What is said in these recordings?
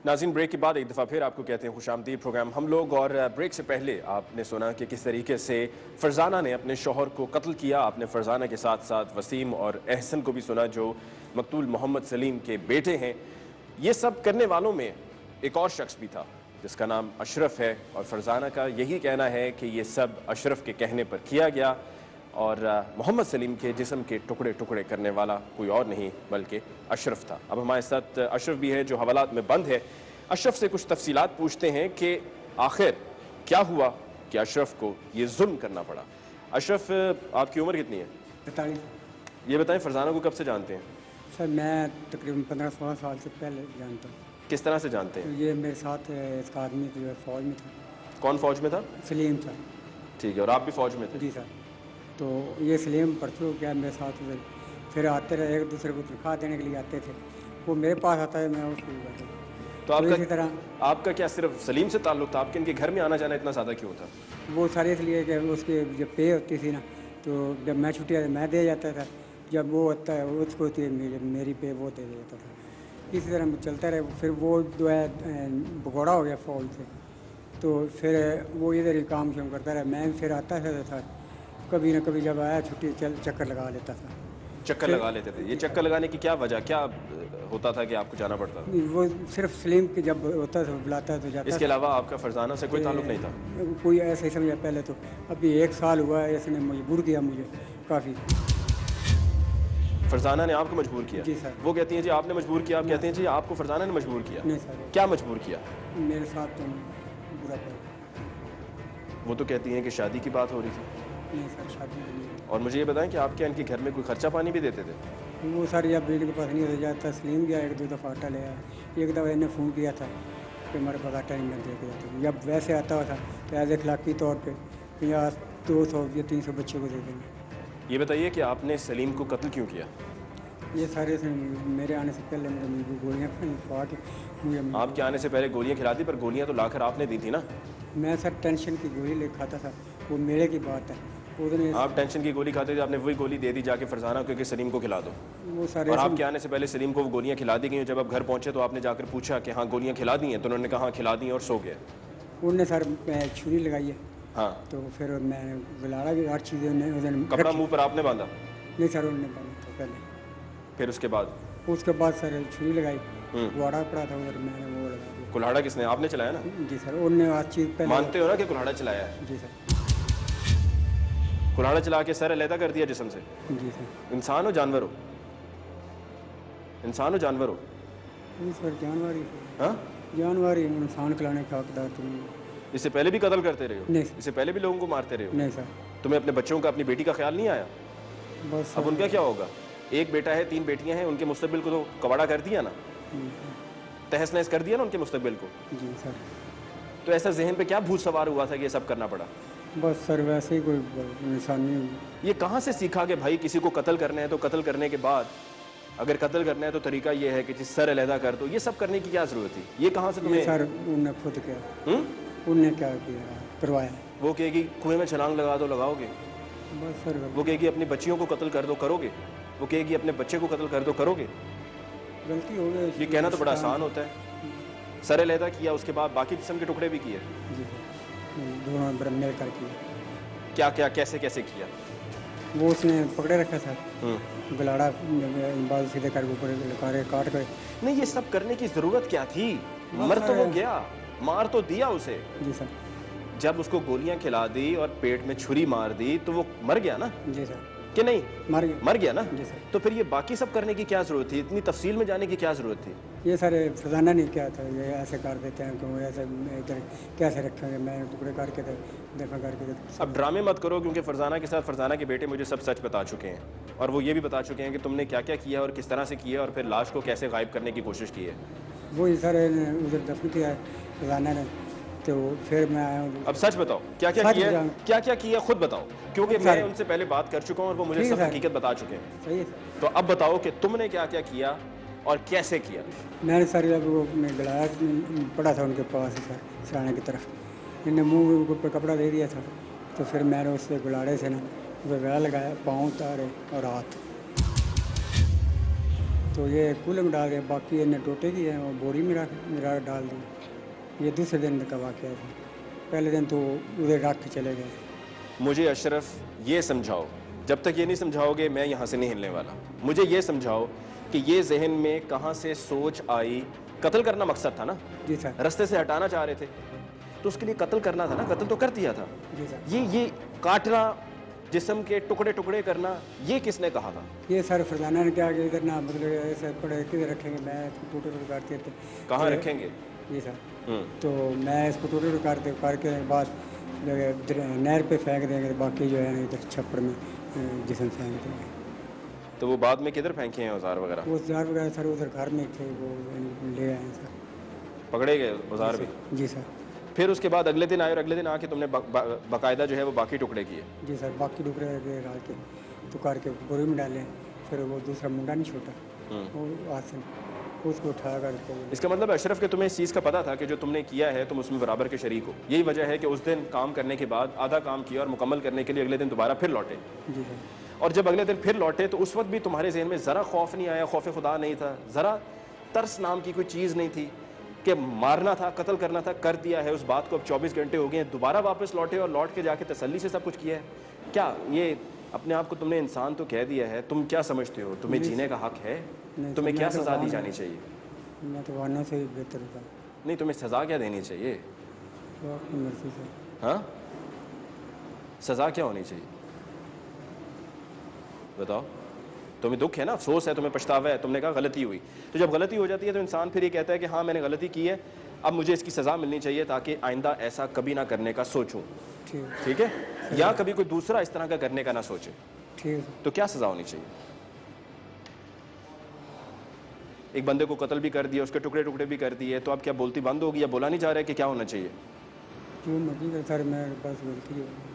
नाज़रीन, ब्रेक के बाद एक दफ़ा फिर आपको कहते हैं खुशामदीद प्रोग्राम हम लोग। और ब्रेक से पहले आपने सुना कि किस तरीके से फ़रज़ाना ने अपने शौहर को कत्ल किया। आपने फ़रज़ाना के साथ साथ वसीम और एहसन को भी सुना जो मकतूल मोहम्मद सलीम के बेटे हैं। ये सब करने वालों में एक और शख्स भी था जिसका नाम अशरफ है, और फ़रज़ाना का यही कहना है कि ये सब अशरफ के कहने पर किया गया और मोहम्मद सलीम के जिस्म के टुकड़े टुकड़े करने वाला कोई और नहीं बल्कि अशरफ था। अब हमारे साथ अशरफ भी है जो हवालात में बंद है। अशरफ से कुछ तफसीलात पूछते हैं कि आखिर क्या हुआ कि अशरफ को ये जुल्म करना पड़ा। अशरफ, आपकी उम्र कितनी है? 45। ये बताएं, फ़रज़ाना को कब से जानते हैं? सर मैं तकरीबन 15-16 साल से पहले जानता हूँ। किस तरह से जानते हैं? ये मेरे साथ इसका आदमी जो है फ़ौज में था। कौन फ़ौज में था? सलीम था। ठीक है, और आप भी फ़ौज में थे? जी सर। तो ये सलीम परसों क्या मेरे साथ उधर फिर आते रहे, एक दूसरे को तनख्वाह देने के लिए आते थे। वो मेरे पास आता है, मैं उसको जाता हूँ। तो आपका इसी तरह आपका क्या सिर्फ सलीम से ताल्लुक़ था? आपके इनके घर में आना जाना इतना ज़्यादा क्यों था? वो सारे इसलिए कि उसके जब पे होती थी ना, तो जब मैं छुट्टी आती मैं दे जाता था, जब वो होता है उसको होती है मेरी पे वो दे देता था। इसी तरह चलता रहे। फिर वो जो है भगोड़ा हो गया फ़ौज से, तो फिर वो इधर ही काम शाम करता रहा। मैं फिर आता था कभी ना कभी, जब आया छुट्टी चक्कर लगा लेता था। चक्कर लगा लेते थे? ये चक्कर लगाने की क्या वजह, क्या होता था कि आपको जाना पड़ता था? वो सिर्फ सलीम के जब होता था बुलाता तो जाता। इसके अलावा आपका फ़रज़ाना से कोई ताल्लुक़ नहीं था? कोई ऐसा ही समझा पहले। तो अभी 1 साल हुआ है, इसने मजबूर किया मुझे काफ़ी। फ़रज़ाना ने आपको मजबूर किया? जी सर। वो कहती हैं जी आपने मजबूर किया, आप कहते हैं जी आपको फ़रज़ाना ने मजबूर किया। नहीं सर, क्या मजबूर किया? मेरे साथ तो बुरा कर। वो तो कहती हैं कि शादी की बात हो रही थी। नहीं सर, शादी नहीं। और मुझे ये बताएं कि आपके इनके घर में कोई खर्चा पानी भी देते थे? वो सर या बिजली के पास नहीं हो जाता। तस्लीम गया 1-2 दफ़ा आटा ले आया। एक दफ़ा इन्हें फ़ोन किया था कि मेरे पास आटा नहीं, मैं दे के जाता। जब वैसे आता हुआ था तो एज अखलाकी तौर पर 50, 200 या 300 बच्चों को दे देंगे। ये बताइए कि आपने सलीम को कत्ल क्यों किया? ये सारे से मेरे आने से पहले मेरे गोलियाँ खवा के मुझे। आपके आने से पहले गोलियां खिला दी, पर गोलियां तो लाकर आपने दी थी ना? मैं सर टेंशन की गोली ले खाता था, वो मेरे की बात है। उन्होंने आप टेंशन की गोली खाते थे, आपने वही गोली दे दी जाके फ़रज़ाना को कि सलीम को खिला दो। वो सारे और आपके आने से पहले सलीम को वो गोलियां खिला दी गई। जब आप घर पहुंचे तो आपने जाकर पूछा कि हाँ गोलियां खिला दी हैं? तो उन्होंने कहा हाँ खिला दी और सो गए। उन्होंने सर छुरी लगाई है। हाँ, तो फिर मैंने बुलाया भी, हर चीज़ें उन्होंने कपड़ा मुंह पर आपने बांधा? नहीं सर, उन्होंने बांधा था पहले। फिर उसके बाद सर छुरी लगाई, गुआड़ा पड़ा था उधर, मैंने वो लगा दिया। कुल्हाड़ा किसने? आपने चलाया ना? जी सर, उन्होंने हर चीज़ पहले। मानते हो ना कि कुल्हाड़ा चलाया है? जी सर। कुल्हाड़ा चला के सर अलहदा कर दिया जिस्म से? जी सर। इंसान हो जानवर हो? इंसान हो जानवर हो? जी सर, जानवर ही। हाँ, जानवर ही, इंसान खिलाने का हकदार तुम। इससे पहले भी कत्ल करते रहे हो? नहीं। इससे पहले भी लोगों को मारते रहे हो? नहीं सर। तुम्हें अपने बच्चों का, अपनी बेटी का ख्याल नहीं आया? बस अब उनका क्या होगा? एक बेटा है, 3 बेटियां हैं, उनके मुस्तकबिल को तो कबाड़ा कर दिया ना, तहस नहस कर दिया ना उनके मुस्तकबिल को। जी सर। तो ऐसा जहन पे क्या भूत सवार हुआ था कि ये सब करना पड़ा? बस सर वैसे ही कोई निशानी। ये कहाँ से सीखा कि भाई किसी को कत्ल करना है तो कत्ल करने के बाद अगर कत्ल करना है तो तरीका ये है कि सर अलहदा कर दो? ये सब करने की क्या जरूरत थी? ये कहाँ से तुम्हें? सर उन्होंने खुद किया। उनने क्या किया, करवाया। वो कहेगी कुएं में छलांग लगा दो, लगाओगे? बस सर। वो कहेगी अपनी बच्चियों को कत्ल कर दो, करोगे? वो कहेगी अपने बच्चे को कत्ल कर दो, करोगे? गलती हो गई। ये कहना तो बड़ा आसान होता है। सर अलहदा किया, उसके बाद बाकी जिस्म के टुकड़े भी किए? जी दोनों बरमने कर किया। क्या क्या, कैसे कैसे किया? वो उसने पकड़े रखा था, गलाड़ा बाल सीधे कर ऊपर काट कर। नहीं, ये सब करने की जरूरत क्या थी? मर तो वो गया, मार तो दिया उसे। जी सर। जब उसको गोलियां खिला दी और पेट में छुरी मार दी तो वो मर गया ना? जी सर। कि नहीं? मर गया ना? जी सर। तो फिर ये बाकी सब करने की क्या जरूरत थी? इतनी तफसील में जाने की क्या जरूरत थी? ये सारे फ़रज़ाना ने क्या था, ये ऐसे कर देते हैं कि वो ऐसे इधर कैसे रखेंगे, मैं टुकड़े करके दफा करके। अब ड्रामे मत करो, क्योंकि फ़रज़ाना के साथ फ़रज़ाना के बेटे मुझे सब सच बता चुके हैं, और वो ये भी बता चुके हैं कि तुमने क्या क्या किया और किस तरह से किया और फिर लाश को कैसे गायब करने की कोशिश की है। वो सर उधर दफन किया है फ़रज़ाना ने, तो फिर मैं आया हूँ। अब सच बताओ, क्या क्या किया, क्या क्या किया, खुद बताओ, क्योंकि मैं उनसे पहले बात कर चुका हूँ और वो मुझे सब हकीकत बता चुके हैं। सही है सर। तो अब बताओ कि तुमने क्या क्या किया और कैसे किया? मैंने सर जब वो गलाया पड़ा था उनके पास सर, सराने की तरफ, इन्हें मुँह के ऊपर कपड़ा दे दिया था, तो फिर मैंने उससे गुलाड़े से ना उसे गला लगाया, पाँव उतारे और हाथ। तो ये कूलर में डाल दिया, बाकी इन्हें टोटे की है और बोरी में रख डाल दी। ये दूसरे दिन का वाक़या था। पहले दिन तो उधर रख के चले गए। मुझे अशरफ ये समझाओ, जब तक ये नहीं समझाओगे मैं यहाँ से नहीं हिलने वाला। मुझे ये समझाओ कि ये जहन में कहाँ से सोच आई? कत्ल करना मकसद था ना? जी सर। रास्ते से हटाना चाह रहे थे तो उसके लिए कत्ल करना था ना? कत्ल तो कर दिया था। जी सर। ये काटना, जिस्म के टुकड़े टुकड़े करना, ये किसने कहा था? ये सर फरजाना ने क्या कि इधर ना मतलब ऐसे पड़े किधर रखेंगे, मैं टूटे टूटे काटते थे। कहाँ रखेंगे? जी सर। तो मैं इसको टूटे टूटे करके बाद नहर पे फेंक देंगे, बाकी जो है ना इधर छप्पड़ में जिसम फेंक देंगे। तो वो बाद में किधर फेंके हैं औजार वगैरह? वो औजार वगैरह सर उधर घर में थे, वो ले आए हैं सर। पकड़े गए औजार भी? जी सर। फिर उसके बाद अगले दिन आए और अगले दिन आके तुमने बाकायदा जो है वो बाकी टुकड़े किए? जी सर, बाकी टुकड़े डाल के तो करके बोरी में डाले। फिर वो दूसरा मुंडा नहीं छोटा, वो आसन उसको उठा कर। इसका मतलब अशरफ कि तुम्हें इस चीज़ का पता था कि जो तुमने किया है तुम उसमें बराबर के शरीक हो। यही वजह है कि उस दिन काम करने के बाद आधा काम किया और मुकम्मल करने के लिए अगले दिन दोबारा फिर लौटे। जी सर। और जब अगले दिन फिर लौटे तो उस वक्त भी तुम्हारे जहन में ज़रा खौफ नहीं आया? खौफ खुदा नहीं था? ज़रा तरस नाम की कोई चीज़ नहीं थी कि मारना था, कत्ल करना था, कर दिया है उस बात को, अब 24 घंटे हो गए हैं, दोबारा वापस लौटे और लौट के जाके तसल्ली से सब कुछ किया है? क्या ये अपने आप को तुमने इंसान तो कह दिया है, तुम क्या समझते हो तुम्हें जीने का हक है? तुम्हें क्या सज़ा दी जानी चाहिए? मैं तो वारना से ही बेहतर था। नहीं, तुम्हें सज़ा क्या देनी चाहिए? तो आपकी मर्जी से। हाँ, सज़ा क्या होनी चाहिए बताओ? तुम्हें दुख है ना, अफसोस है, तुम्हें पछतावा है, तुमने कहा गलती हुई। तो जब गलती हो जाती है तो इंसान फिर ये कहता है कि हाँ मैंने गलती की है, अब मुझे इसकी सज़ा मिलनी चाहिए ताकि आइंदा ऐसा कभी ना करने का सोचूं। ठीक है? या कभी कोई दूसरा इस तरह का करने का ना सोचे। ठीक। तो क्या सज़ा होनी चाहिए? एक बंदे को कत्ल भी कर दिया, उसके टुकड़े टुकड़े भी कर दिए, तो अब क्या बोलती बंद होगी या बोला नहीं जा रहा है कि क्या होना चाहिए? क्यों मर्जी सर, मेरे पास गलती है।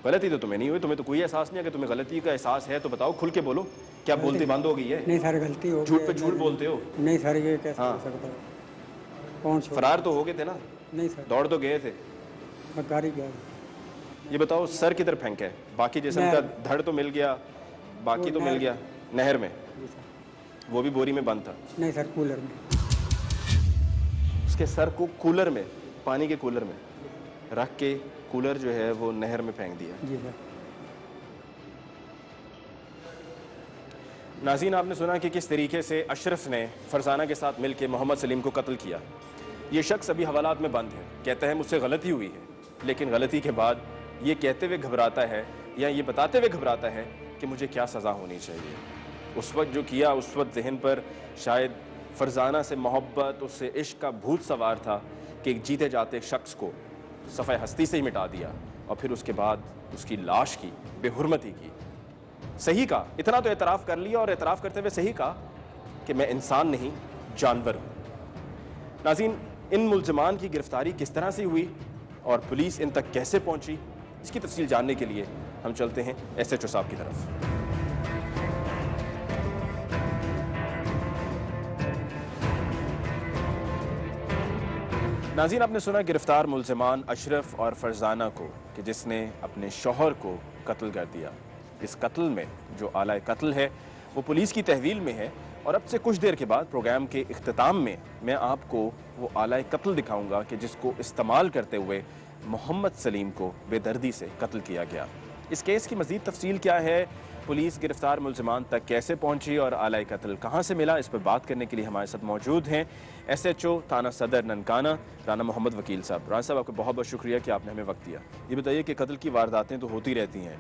गलती तो तुम्हें नहीं हुई, तुम्हें तो कोई एहसास नहीं है कि तुम्हें गलती का एहसास है, तो बताओ खुल के बोलो, क्या बोलती बंद हो गई है? नहीं सर, गलती हो गई। झूठ पे झूठ बोलते हो। नहीं सर, ये कैसे हो सकता है? कौन फरार तो हो गए थे ना? नहीं सर, दौड़ तो गए थे। मैं गाड़ी गया। ये बताओ सर किधर फेंका है? बाकी जिस्म का धड़ तो मिल गया, बाकी तो मिल गया नहर में, वो भी बोरी में बंद था? नहीं सर, कूलर में। उसके सर को कूलर में, पानी के कूलर में रख के कूलर जो है वो नहर में फेंक दिया। जी सर। नाज़रीन, आपने सुना कि किस तरीके से अशरफ ने फरजाना के साथ मिलकर मोहम्मद सलीम को कत्ल किया। ये शख्स अभी हवालात में बंद है, कहता है मुझसे गलती हुई है, लेकिन गलती के बाद ये कहते हुए घबराता है या ये बताते हुए घबराता है कि मुझे क्या सज़ा होनी चाहिए। उस वक्त जो किया, उस वक्त जहन पर शायद फरजाना से मोहब्बत, उससे इश्क का भूत सवार था कि एक जीते जाते शख्स को सफ़े हस्ती से ही मिटा दिया और फिर उसके बाद उसकी लाश की बेहुरमती की। सही कहा, इतना तो एतराफ़ कर लिया और एतराफ़ करते हुए सही कहा कि मैं इंसान नहीं जानवर हूँ। नाज़रीन, इन मुल्ज़िमान की गिरफ्तारी किस तरह से हुई और पुलिस इन तक कैसे पहुँची, इसकी तफसील जानने के लिए हम चलते हैं SHO साहब की तरफ। नाज़रीन, आपने सुना गिरफ्तार मुल्ज़िमान अशरफ और फरजाना को कि जिसने अपने शौहर को कत्ल कर दिया। इस कत्ल में जो आला कत्ल है वो पुलिस की तहवील में है और अब से कुछ देर के बाद प्रोग्राम के इख्तिताम में मैं आपको वो आला कत्ल दिखाऊंगा कि जिसको इस्तेमाल करते हुए मोहम्मद सलीम को बेदर्दी से कत्ल किया गया। इस केस की मज़ीद तफसील क्या है, पुलिस गिरफ्तार मुल्ज़िमान तक कैसे पहुंची और आला कत्ल कहां से मिला, इस पर बात करने के लिए हमारे साथ मौजूद हैं SHO थाना सदर ननकाना राना मोहम्मद वकील साहब। राना साहब, आपका बहुत बहुत शुक्रिया कि आपने हमें वक्त दिया। ये बताइए कि कत्ल की वारदातें तो होती रहती हैं,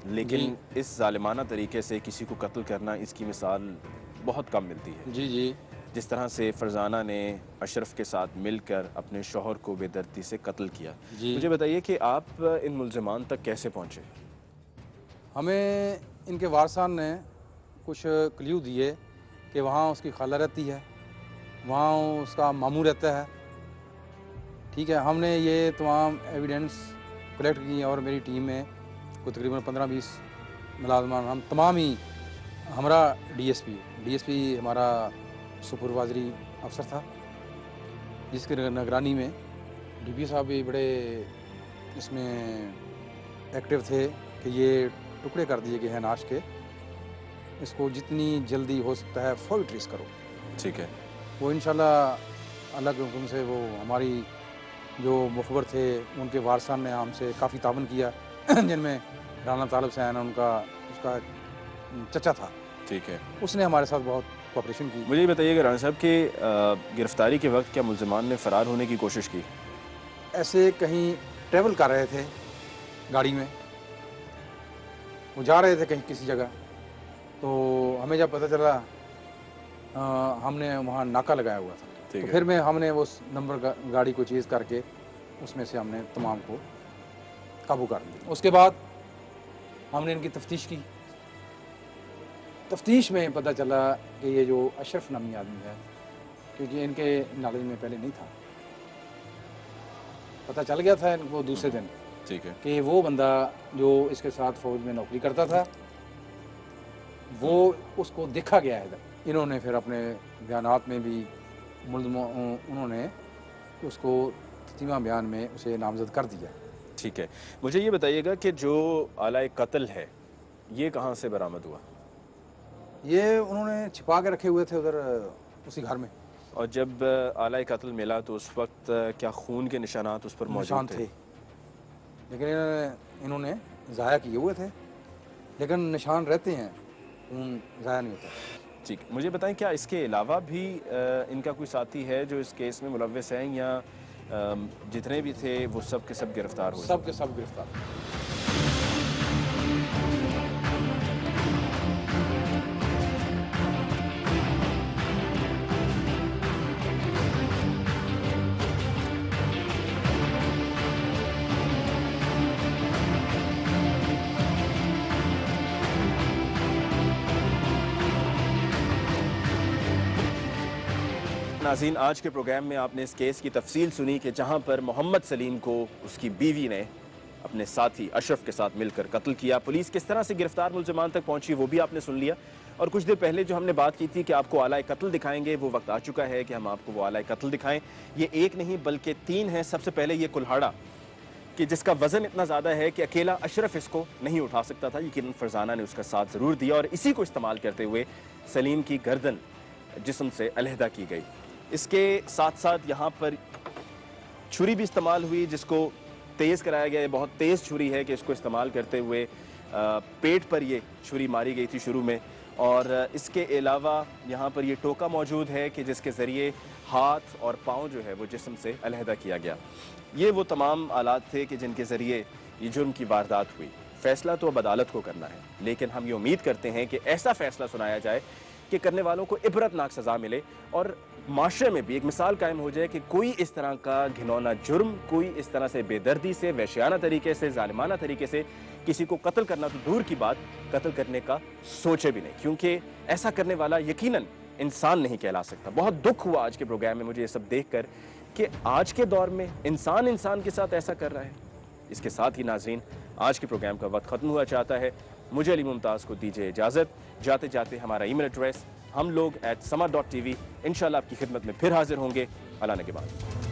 लेकिन इस जालिमाना तरीके से किसी को कत्ल करना, इसकी मिसाल बहुत कम मिलती है। जी जी। जिस तरह से फरजाना ने अशरफ के साथ मिलकर अपने शौहर को बेदर्दी से कत्ल किया, मुझे बताइए कि आप इन मुल्ज़िमान तक कैसे पहुँचे? हमें इनके वारसान ने कुछ क्ल्यू दिए कि वहाँ उसकी खाला रहती है, वहाँ उसका मामू रहता है। ठीक है, हमने ये तमाम एविडेंस कलेक्ट की और मेरी टीम में कोई तकरीबन 15-20 मुलाजमान, हम तमाम ही, हमारा डीएसपी हमारा सुपरवाइजरी अफसर था जिसकी निगरानी में DPO साहब भी बड़े इसमें एक्टिव थे कि ये टुकड़े कर दिए गए हैं नाश के। इसको जितनी जल्दी हो सकता है फौरी ट्रेस करो। ठीक है। वो इंशाल्लाह अलग हुक्म से वो हमारी जो मुखबर थे उनके वारसान ने हमसे काफ़ी तावन किया जिनमें राना तालब सैन उनका उसका चचा था। ठीक है। उसने हमारे साथ बहुत कोऑपरेशन की। मुझे ये बताइएगा राना साहब कि गिरफ्तारी के वक्त क्या मुल्ज़िमान ने फ़रार होने की कोशिश की? ऐसे कहीं ट्रैवल कर रहे थे गाड़ी में, वो जा रहे थे कहीं किसी जगह, तो हमें जब पता चला हमने वहाँ नाका लगाया हुआ था, तो फिर हमने उस नंबर गाड़ी को चेज़ करके उसमें से हमने तमाम को काबू कर लिया। उसके बाद हमने इनकी तफ्तीश की। तफ्तीश में पता चला कि ये जो अशरफ नामी आदमी है, क्योंकि इनके नॉलेज में पहले नहीं था, पता चल गया था इनको दूसरे दिन। ठीक है। कि वो बंदा जो इसके साथ फौज में नौकरी करता था, वो उसको देखा गया है इधर। इन्होंने फिर अपने बयानात में भी उन्होंने उसको तस्लीमा बयान में उसे नामजद कर दिया। ठीक है। मुझे ये बताइएगा कि जो आला कत्ल है ये कहाँ से बरामद हुआ? ये उन्होंने छिपा के रखे हुए थे उधर उसी घर में। और जब आला कत्ल मिला तो उस वक्त क्या खून के निशानात उस पर मौजूद थे? लेकिन इन्होंने ज़ाया किए हुए थे, लेकिन निशान रहते हैं, खून ज़ाया नहीं होता। ठीक। मुझे बताएं क्या इसके अलावा भी इनका कोई साथी है जो इस केस में मुलव्वस हैं, या जितने भी थे वो सब के सब गिरफ्तार हुए? सब के सब गिरफ्तार। नाज़रीन, आज के प्रोग्राम में आपने इस केस की तफसील सुनी कि जहां पर मोहम्मद सलीम को उसकी बीवी ने अपने साथी अशरफ के साथ मिलकर कत्ल किया। पुलिस किस तरह से गिरफ्तार मुल्ज़िमान तक पहुंची वो भी आपने सुन लिया। और कुछ देर पहले जो हमने बात की थी कि आपको आला कत्ल दिखाएंगे, वो वक्त आ चुका है कि हम आपको वो आला कत्ल दिखाएं। ये एक नहीं बल्कि तीन है। सबसे पहले ये कुल्हाड़ा कि जिसका वजन इतना ज़्यादा है कि अकेला अशरफ इसको नहीं उठा सकता था। यकीनन फरजाना ने उसका साथ ज़रूर दिया और इसी को इस्तेमाल करते हुए सलीम की गर्दन जिस्म से अलहदा की गई। इसके साथ साथ यहाँ पर छुरी भी इस्तेमाल हुई जिसको तेज़ कराया गया। बहुत तेज़ छुरी है कि इसको इस्तेमाल करते हुए पेट पर ये छुरी मारी गई थी शुरू में। और इसके अलावा यहाँ पर ये टोका मौजूद है कि जिसके ज़रिए हाथ और पाँव जो है वो जिस्म से अलहदा किया गया। ये वो तमाम आलात थे कि जिनके ज़रिए ये जुर्म की वारदात हुई। फ़ैसला तो अब अदालत को करना है, लेकिन हम ये उम्मीद करते हैं कि ऐसा फ़ैसला सुनाया जाए कि करने वालों को इबरतनाक सज़ा मिले और माशरे में भी एक मिसाल कायम हो जाए कि कोई इस तरह का घिनौना जुर्म, कोई इस तरह से बेदर्दी से, वहशियाना तरीके से, जालिमाना तरीके से किसी को कत्ल करना तो दूर की बात, कत्ल करने का सोचे भी नहीं, क्योंकि ऐसा करने वाला यकीनन इंसान नहीं कहला सकता। बहुत दुख हुआ आज के प्रोग्राम में मुझे ये सब देख कर कि आज के दौर में इंसान इंसान के साथ ऐसा कर रहा है। इसके साथ ही नाज़रीन, आज के प्रोग्राम का वक्त ख़त्म हुआ चाहता है। मुझे अली मुमताज़ को दीजिए इजाज़त। जाते जाते हमारा ईमेल एड्रेस हमलोग@sama.tv, इंशाल्लाह आपकी खिदमत में फिर हाजिर होंगे। अल्लाह ने के बाद।